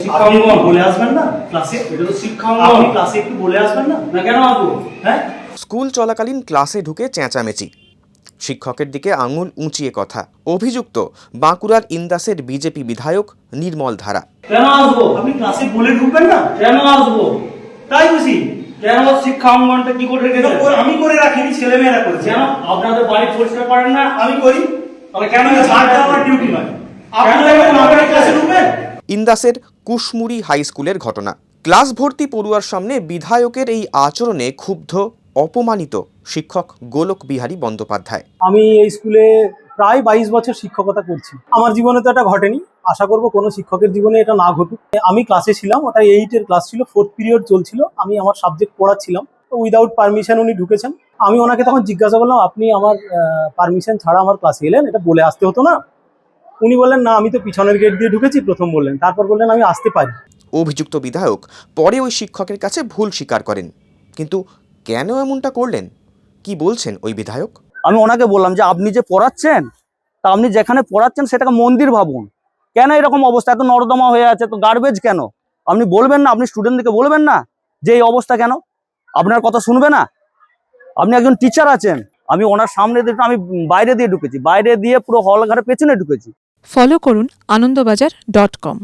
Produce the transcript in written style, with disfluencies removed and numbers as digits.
শিক্ষাঙ্গন বলে আসবেন না ক্লাসে? এটা তো শিক্ষাঙ্গন, আপনি ক্লাসে একটু বলে আসবেন না? না কেন আসবো? হ্যাঁ, স্কুল চলাকালীন ক্লাসে ঢুকে চেঁচামেচি, শিক্ষকের দিকে আঙুল উঁচিয়ে কথা। অভিযুক্ত বাঁকুড়ার ইন্দাসের বিজেপি বিধায়ক নির্মল ধারা। কেন আসবো? আপনি ক্লাসে বলে ঢুকবেন না? কেন আসবো? তাই বুঝি। কেন শিক্ষা অঙ্গনটা কি করে রেখেছেন? আমি করে রাখিনি, ছেলেমেয়েরা করেছে। কেন আপনাদের বাড়ি পরিষ্কার করেন না? আমি করি। তাহলে কেন আমার ডিউটি নয়? আপনারা ক্লাসে ঢুকবেন? ইন্দাসের কুশমুড়ি হাই স্কুলের ঘটনা। ক্লাস ভর্তি পড়ুয়ার সামনে বিধায়কের এই আচরণে ক্ষুব্ধ, অপমানিত শিক্ষক গোলক বিহারী বন্দ্যোপাধ্যায়। আমি এই স্কুলে প্রায় 22 বছর শিক্ষকতা করছি। আমার জীবনে তো এটা ঘটেনি, আশা করব কোনো শিক্ষকের জীবনে এটা না ঘটুক। আমি ক্লাসে ছিলাম, ওটা 8-এর ক্লাস ছিল, 4th পিরিয়ড চলছিল, আমি আমার সাবজেক্ট পড়াচ্ছিলাম। তো উইদাউট পারমিশন উনি ঢুকেছেন। আমি ওনাকে তখন জিজ্ঞাসা করলাম, আপনি আমার পারমিশন ছাড়া আমার ক্লাসে এলেন, এটা বলে আসতে হতো না? উনি বললেন, না আমি তো পিছনের গেট দিয়ে ঢুকেছি, প্রথম বললেন, তারপর বললেন আমি আসতে পারি। অভিযুক্ত বিধায়ক পরে ওই শিক্ষকের কাছে ভুল স্বীকার করেন, কিন্তু কেন এমনটা করলেন, কি বলছেন ওই বিধায়ক? আমি ওনাকে বললাম যে আপনি যে পড়াচ্ছেন, তা আপনি যেখানে পড়াচ্ছেন সেটাকে মন্দির ভাবুন। কেন এরকম অবস্থা, এত নর্দমা হয়ে আছে, তো গার্বেজ কেন? আপনি বলবেন না? আপনি স্টুডেন্টদেরকে বলবেন না যে এই অবস্থা কেন? আপনার কথা শুনবে না? আপনি একজন টিচার আছেন। আমি ওনার সামনে দিয়ে, আমি বাইরে দিয়ে ঢুকেছি, বাইরে দিয়ে পুরো হল ঘরের পেছনে ঢুকেছি। ফলো করুন আনন্দবাজার.com।